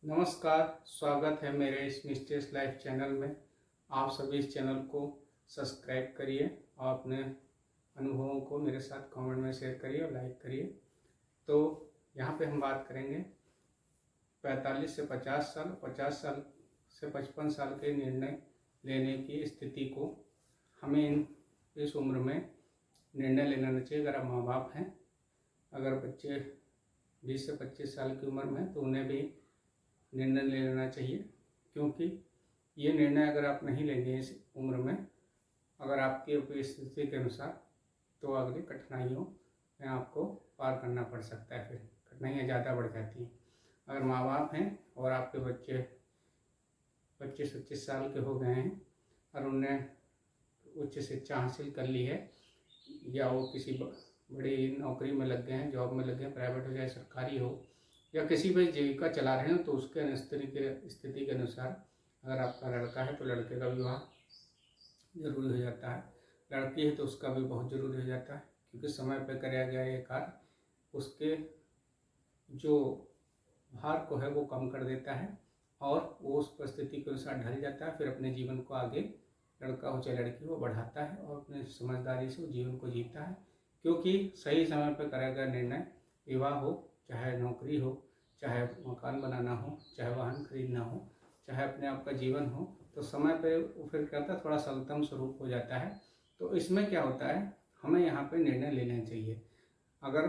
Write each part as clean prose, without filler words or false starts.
नमस्कार, स्वागत है मेरे इस मिस्टेस लाइफ चैनल में। आप सभी इस चैनल को सब्सक्राइब करिए और अपने अनुभवों को मेरे साथ कमेंट में शेयर करिए और लाइक करिए। तो यहाँ पे हम बात करेंगे 45 से 50 साल, 50 साल से 55 साल के निर्णय लेने की स्थिति को हमें इस उम्र में निर्णय लेना चाहिए। अगर आप माँ बाप हैं, अगर बच्चे 20 से 25 साल की उम्र में, तो उन्हें भी निर्णय ले लेना चाहिए, क्योंकि ये निर्णय अगर आप नहीं लेंगे इस उम्र में, अगर आपकी परिस्थिति के अनुसार, तो अगली कठिनाइयों में आपको पार करना पड़ सकता है। फिर कठिनाइयाँ ज़्यादा बढ़ जाती हैं। अगर माँ बाप हैं और आपके बच्चे 25-25 साल के हो गए हैं और उन्हें उच्च शिक्षा हासिल कर ली है, या वो किसी बड़ी नौकरी में लग गए हैं, जॉब में लग गए हैं, प्राइवेट हो चाहे सरकारी हो, या किसी भी जीविका चला रहे हैं, तो उसके स्थिति के अनुसार अगर आपका लड़का है तो लड़के का विवाह जरूरी हो जाता है, लड़की है तो उसका भी बहुत ज़रूरी हो जाता है, क्योंकि समय पर कराया गया ये कार्य उसके जो भार को है वो कम कर देता है और वो उस परिस्थिति के अनुसार ढल जाता है। फिर अपने जीवन को आगे, लड़का हो चाहे लड़की हो, बढ़ाता है और अपने समझदारी से जीवन को जीता है, क्योंकि सही समय पर कराया गया निर्णय, विवाह हो चाहे नौकरी हो, चाहे मकान बनाना हो, चाहे वाहन खरीदना हो, चाहे अपने आप का जीवन हो, तो समय पे वो फिर करता थोड़ा सा उत्तम स्वरूप हो जाता है। तो इसमें क्या होता है, हमें यहाँ पे निर्णय लेना चाहिए। अगर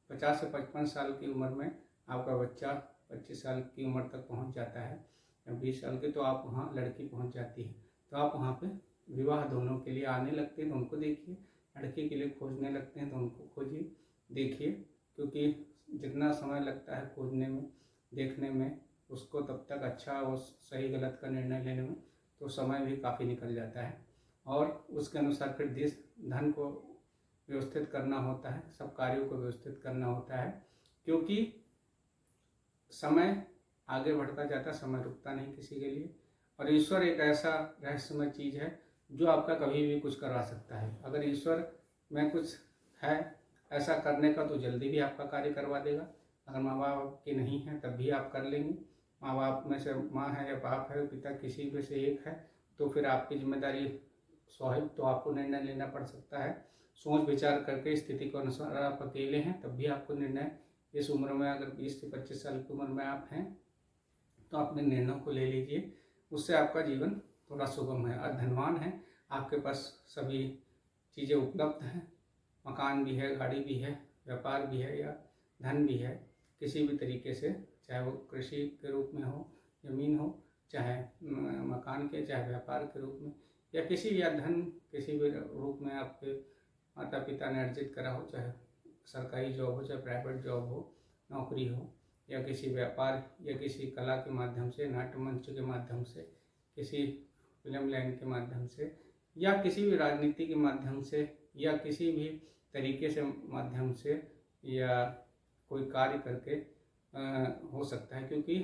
50 से 55 साल की उम्र में आपका बच्चा 25 साल की उम्र तक पहुँच जाता है या 20 साल के, तो आप वहाँ लड़की पहुँच जाती है, तो आप वहाँ पे विवाह दोनों के लिए आने लगते हैं तो उनको देखिए, लड़के के लिए खोजने लगते हैं तो उनको खोजिए, देखिए, क्योंकि जितना समय लगता है खोजने में, देखने में, उसको तब तक अच्छा और सही गलत का निर्णय लेने में तो समय भी काफ़ी निकल जाता है। और उसके अनुसार फिर धन को व्यवस्थित करना होता है, सब कार्यों को व्यवस्थित करना होता है, क्योंकि समय आगे बढ़ता जाता है, समय रुकता नहीं किसी के लिए। और ईश्वर एक ऐसा रहस्यमय चीज़ है जो आपका कभी भी कुछ करवा सकता है। अगर ईश्वर में कुछ है ऐसा करने का, तो जल्दी भी आपका कार्य करवा देगा। अगर माँ बाप के नहीं है तब भी आप कर लेंगे। माँ बाप में से माँ है या बाप है, पिता किसी में से एक है, तो फिर आपकी जिम्मेदारी स्वाभाविक, तो आपको निर्णय लेना पड़ सकता है। सोच विचार करके स्थिति के अनुसार आप अकेले हैं तब भी आपको निर्णय इस उम्र में, अगर 20 से 25 साल की उम्र में आप हैं, तो अपने निर्णयों को ले लीजिए, उससे आपका जीवन थोड़ा सुगम है। और धनवान है, आपके पास सभी चीज़ें उपलब्ध हैं, मकान भी है, गाड़ी भी है, व्यापार भी है, या धन भी है किसी भी तरीके से, चाहे वो कृषि के रूप में हो, जमीन हो, चाहे मकान के, चाहे व्यापार के रूप में, या किसी भी, या धन किसी भी रूप में आपके माता पिता ने अर्जित करा हो, चाहे सरकारी जॉब हो, चाहे प्राइवेट जॉब हो, नौकरी हो, या किसी व्यापार या किसी कला के माध्यम से, नाट्य मंच के माध्यम से, किसी फिल्म लाइन के माध्यम से, या किसी भी राजनीति के माध्यम से, या किसी भी तरीके से माध्यम से, या कोई कार्य करके हो सकता है। क्योंकि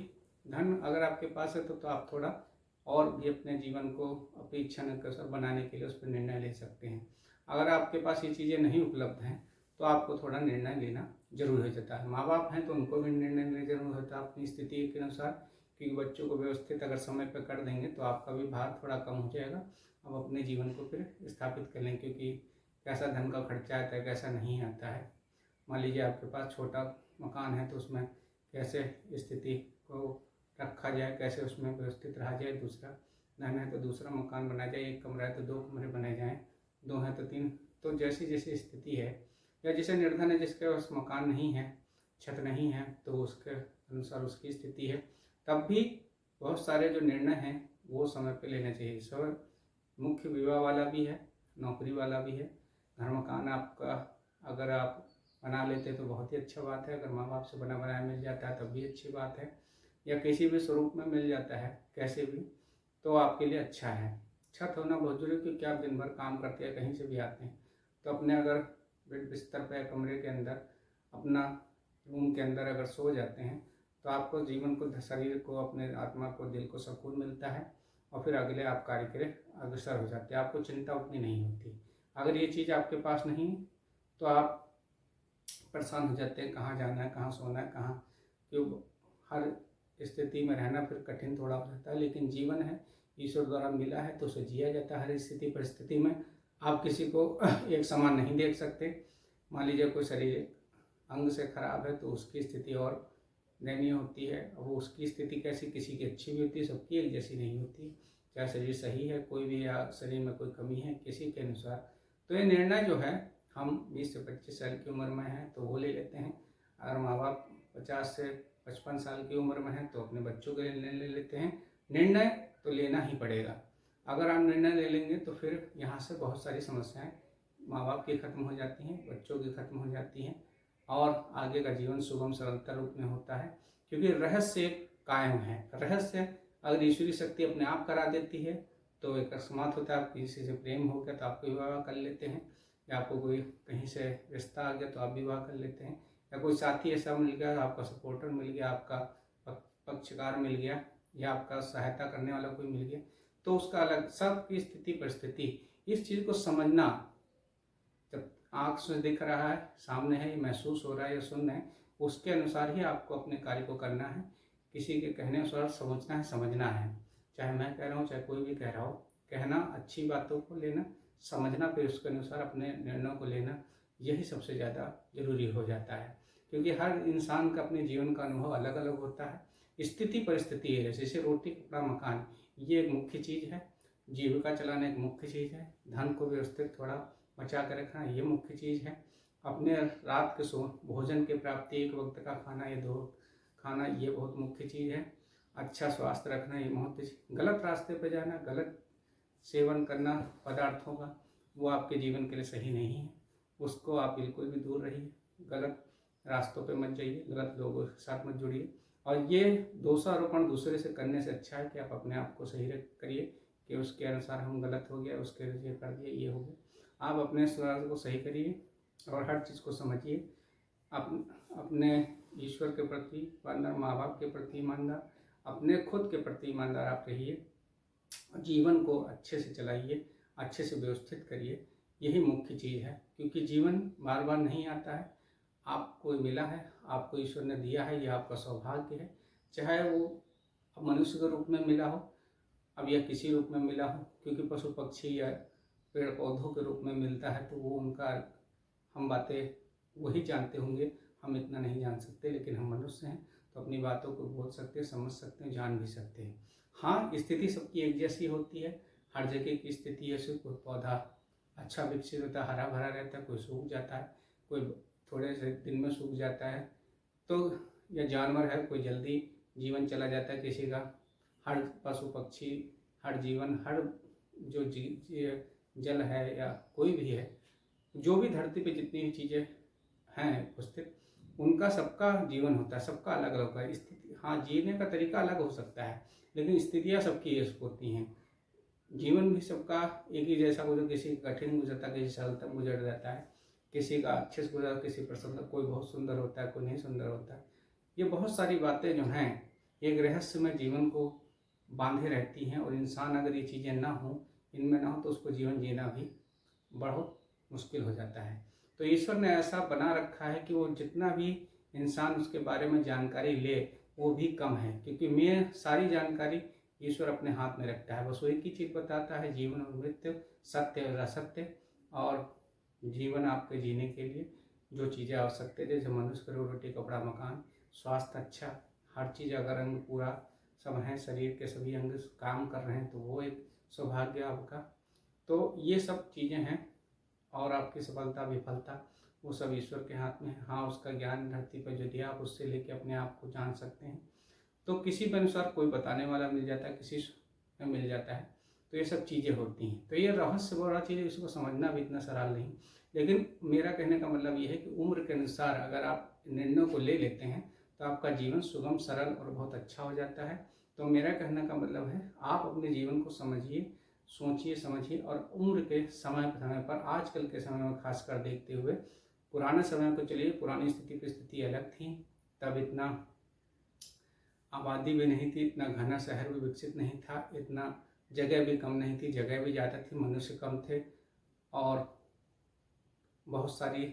धन अगर आपके पास है तो आप थोड़ा और भी अपने जीवन को अपनी इच्छा अनुसार बनाने के लिए उस पर निर्णय ले सकते हैं। अगर आपके पास ये चीज़ें नहीं उपलब्ध हैं तो आपको थोड़ा निर्णय लेना जरूरी हो जाता है। माँ बाप हैं तो उनको भी निर्णय लेना जरूरी होता है अपनी स्थिति के अनुसार, क्योंकि बच्चों को व्यवस्थित अगर समय पर कर देंगे तो आपका भी भार थोड़ा कम हो जाएगा। अब अपने जीवन को फिर स्थापित कर लें, क्योंकि कैसा धन का खर्चा आता है, कैसा नहीं आता है। मान लीजिए आपके पास छोटा मकान है तो उसमें कैसे स्थिति को रखा जाए, कैसे उसमें व्यवस्थित रहा जाए। दूसरा धन है तो दूसरा मकान बनाया जाए, एक कमरा है तो 2 कमरे बनाए जाएँ, 2 हैं तो 3। तो जैसी जैसी स्थिति है, या जिसे निर्धन है, जिसके पास मकान नहीं है, छत नहीं है, तो उसके अनुसार उसकी स्थिति है, तब भी बहुत सारे जो निर्णय हैं वो समय पे लेना चाहिए। सब मुख्य विवाह वाला भी है, नौकरी वाला भी है, घर मकान आपका अगर आप बना लेते तो बहुत ही अच्छा बात है। अगर माँ बाप से बना बनाया मिल जाता है तब भी अच्छी बात है, या किसी भी स्वरूप में मिल जाता है कैसे भी, तो आपके लिए अच्छा है। छत होना बहुत जरूरी है, क्योंकि आप दिन भर काम करते हैं, कहीं से भी आते हैं, तो अपने अगर बेड बिस्तर पे, कमरे के अंदर, अपना रूम के अंदर अगर सो जाते हैं तो आपको जीवन को, शरीर को, अपने आत्मा को, दिल को सुकून मिलता है, और फिर अगले आप कार्य के लिए अग्रसर हो जाते हैं, आपको चिंता उतनी नहीं होती। अगर ये चीज़ आपके पास नहीं है तो आप परेशान हो जाते हैं, कहाँ जाना है, कहाँ सोना है, कहाँ, क्यों हर स्थिति में रहना फिर कठिन थोड़ा हो जाता है, लेकिन जीवन है, ईश्वर द्वारा मिला है तो उसे जिया जाता है। हर स्थिति परिस्थिति में आप किसी को एक समान नहीं देख सकते। मान लीजिए कोई शरीर अंग से खराब है तो उसकी स्थिति और दयनीय होती है। अब उसकी स्थिति कैसी, किसी की अच्छी भी होती है, सबकी एक जैसी नहीं होती। चाहे शरीर सही है कोई भी, या शरीर में कोई कमी है किसी के अनुसार। तो ये निर्णय जो है हम 20 से 25 साल की उम्र में हैं तो वो ले लेते हैं। अगर माँ बाप 50 से 55 साल की उम्र में हैं तो अपने बच्चों के लिए ले लेते हैं। निर्णय तो लेना ही पड़ेगा। अगर आप निर्णय ले लेंगे तो फिर यहाँ से बहुत सारी समस्याएं माँ बाप की खत्म हो जाती हैं, बच्चों की खत्म हो जाती हैं, और आगे का जीवन सुगम सरलता रूप में होता है। क्योंकि रहस्य कायम है। रहस्य अगर ईश्वरीय शक्ति अपने आप करा देती है तो एक अकस्मात होता है। आप किसी से प्रेम हो गया तो आपको विवाह कर लेते हैं, या आपको कोई कहीं से रिश्ता आ गया तो आप विवाह कर लेते हैं, या कोई साथी ऐसा मिल गया, आपका सपोर्टर मिल गया, आपका पक्षकार मिल गया, या आपका सहायता करने वाला कोई मिल गया, तो उसका अलग सबकी स्थिति परिस्थिति। इस चीज़ को समझना, जब आँख से दिख रहा है, सामने है, ये महसूस हो रहा है या सुन रहे हैं, उसके अनुसार ही आपको अपने कार्य को करना है। किसी के कहने अनुसार सोचना है, समझना है। चाहे मैं कह रहा हूँ, चाहे कोई भी कह रहा हो, कहना अच्छी बातों को लेना, समझना, फिर उसके अनुसार अपने निर्णयों को लेना, यही सबसे ज़्यादा जरूरी हो जाता है। क्योंकि हर इंसान का अपने जीवन का अनुभव अलग अलग होता है। स्थिति परिस्थिति है, जैसे रोटी कपड़ा मकान, ये एक मुख्य चीज़ है। जीविका चलाना एक मुख्य चीज़ है। धन को व्यवस्थित थोड़ा बचा कर रखना ये मुख्य चीज़ है। अपने रात के भोजन की प्राप्ति, एक वक्त का खाना, ये 2 खाना, ये बहुत मुख्य चीज़ है। अच्छा स्वास्थ्य रखना ये महत्व। गलत रास्ते पर जाना, गलत सेवन करना पदार्थों का, वो आपके जीवन के लिए सही नहीं है। उसको आप बिल्कुल भी दूर रहिए। गलत रास्तों पे मत जाइए, गलत लोगों के साथ मत जुड़िए। और ये दोषारोपण दूसरे से करने से अच्छा है कि आप अपने आप को सही करिए कि उसके अनुसार हम गलत हो गया, उसके ये कर दिया, ये हो गया। आप अपने स्वास्थ्य को सही करिए और हर चीज़ को समझिए। अपने ईश्वर के प्रति ईमानदार, माँ बाप के प्रति ईमानदार, अपने खुद के प्रति ईमानदार आप रहिए। जीवन को अच्छे से चलाइए, अच्छे से व्यवस्थित करिए, यही मुख्य चीज़ है। क्योंकि जीवन बार बार नहीं आता है, आपको मिला है, आपको ईश्वर ने दिया है, ये आपका सौभाग्य है। चाहे वो मनुष्य के रूप में मिला हो अब, या किसी रूप में मिला हो, क्योंकि पशु पक्षी या पेड़ पौधों के रूप में मिलता है तो वो उनका हम बातें वही जानते होंगे, हम इतना नहीं जान सकते। लेकिन हम मनुष्य हैं तो अपनी बातों को बोल सकते हैं, समझ सकते हैं, जान भी सकते हैं। हाँ, स्थिति सबकी एक जैसी होती है। हर जगह की स्थिति ऐसे, कोई पौधा अच्छा विकसित होता है, हरा भरा रहता है, कोई सूख जाता है, कोई थोड़े से दिन में सूख जाता है। तो या जानवर है, कोई जल्दी जीवन चला जाता है किसी का। हर पशु पक्षी, हर जीवन, हर जो जल है या कोई भी है, जो भी धरती पे जितनी भी चीज़ें हैं उपस्थित, उनका सबका जीवन होता है, सबका अलग अलग है। स्थिति, हाँ, जीने का तरीका अलग हो सकता है, लेकिन स्थितियाँ सबकी एक होती हैं। जीवन भी सबका एक ही जैसा गुजर, किसी कठिन गुजरता है, किसी सरलता गुजर जाता है, किसी का अच्छे से गुजरा, किसी प्रसन्न, कोई बहुत सुंदर होता है, कोई नहीं सुंदर होता है। ये बहुत सारी बातें जो हैं एक रहस्यमय जीवन को बांधे रहती हैं। और इंसान अगर ये चीज़ें ना हो, इनमें ना हो, तो उसको जीवन जीना भी बहुत मुश्किल हो जाता है। तो ईश्वर ने ऐसा बना रखा है कि वो जितना भी इंसान उसके बारे में जानकारी ले वो भी कम है। क्योंकि मैं सारी जानकारी ईश्वर अपने हाथ में रखता है। बस वो एक ही चीज़ बताता है, जीवन और मृत्यु, सत्य और असत्य, और जीवन आपके जीने के लिए जो चीज़ें आवश्यक है, जैसे मनुष्य को रोटी कपड़ा मकान, स्वास्थ्य अच्छा, हर चीज़ अगर अंग पूरा सब है, शरीर के सभी अंग काम कर रहे हैं तो वो एक सौभाग्य आपका। तो ये सब चीज़ें हैं। और आपकी सफलता विफलता वो सब ईश्वर के हाथ में है। हाँ, उसका ज्ञान धरती पर जो दिया, आप उससे लेके अपने आप को जान सकते हैं। तो किसी के अनुसार कोई बताने वाला मिल जाता है, किसी में मिल जाता है। तो ये सब चीज़ें होती हैं। तो ये रहस्य बड़ा चीज़ है, इसको समझना भी इतना सरल नहीं। लेकिन मेरा कहने का मतलब ये है कि उम्र के अनुसार अगर आप निर्णयों को ले लेते हैं तो आपका जीवन सुगम, सरल और बहुत अच्छा हो जाता है। तो मेरा कहने का मतलब है, आप अपने जीवन को समझिए, सोचिए, समझिए, और उम्र के समय पर, आजकल के समय में खासकर देखते हुए, पुराने समय को चलिए, पुरानी स्थिति परिस्थिति अलग थी। तब इतना आबादी भी नहीं थी, इतना घना शहर भी विकसित नहीं था, इतना जगह भी कम नहीं थी, जगह भी ज़्यादा थी, मनुष्य कम थे, और बहुत सारी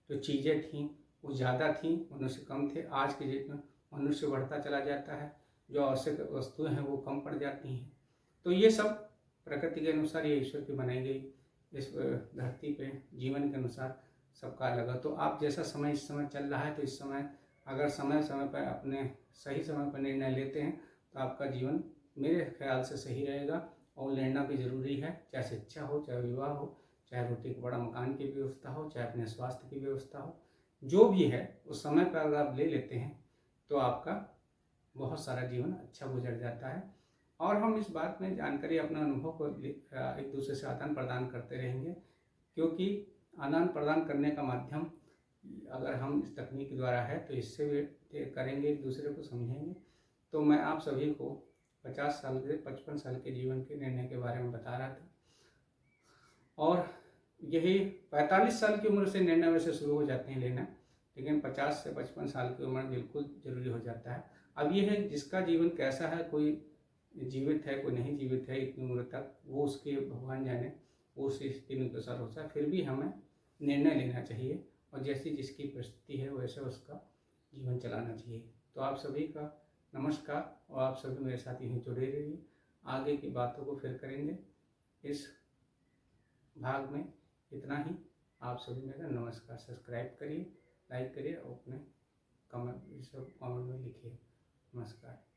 जो चीज़ें थीं वो ज़्यादा थीं, मनुष्य कम थे। आज के डेट में मनुष्य बढ़ता चला जाता है, जो आवश्यक वस्तुएं हैं वो कम पड़ जाती हैं। तो ये सब प्रकृति के अनुसार, ये ईश्वर की बनाई गई इस धरती पे जीवन के अनुसार सबका अलग है। तो आप जैसा समय इस समय चल रहा है, तो इस समय अगर समय समय पर अपने सही समय पर निर्णय लेते हैं तो आपका जीवन मेरे ख्याल से सही रहेगा। और लेना भी ज़रूरी है, चाहे शिक्षा हो, चाहे विवाह हो, चाहे रोटी का बड़ा मकान की व्यवस्था हो, चाहे अपने स्वास्थ्य की व्यवस्था हो, जो भी है उस समय पर अगर आप ले लेते हैं तो आपका बहुत सारा जीवन अच्छा गुजर जाता है। और हम इस बात में जानकारी, अपना अनुभव को एक दूसरे से आदान प्रदान करते रहेंगे, क्योंकि आदान प्रदान करने का माध्यम अगर हम इस तकनीक द्वारा है तो इससे भी करेंगे, एक दूसरे को समझेंगे। तो मैं आप सभी को 50 साल से 55 साल के जीवन के निर्णय के बारे में बता रहा था, और यही 45 साल की उम्र से निर्णय वैसे शुरू हो जाते हैं लेना, लेकिन 50 से 55 साल की उम्र बिल्कुल ज़रूरी हो जाता है। अब ये है जिसका जीवन कैसा है, कोई जीवित है कोई नहीं जीवित है इतनी उम्र तक, वो उसके भगवान जाने, वो उसी स्थिति में अनुसार होता है। फिर भी हमें निर्णय लेना चाहिए और जैसी जिसकी परिस्थिति है वैसे उसका जीवन चलाना चाहिए। तो आप सभी का नमस्कार, और आप सभी मेरे साथ यहीं जुड़े रहिए। आगे की बातों को फिर करेंगे। इस भाग में इतना ही। आप सभी मेरा नमस्कार। सब्सक्राइब करिए, लाइक करिए और अपने कमेंट, सब कमेंट में लिखिए। नमस्कार।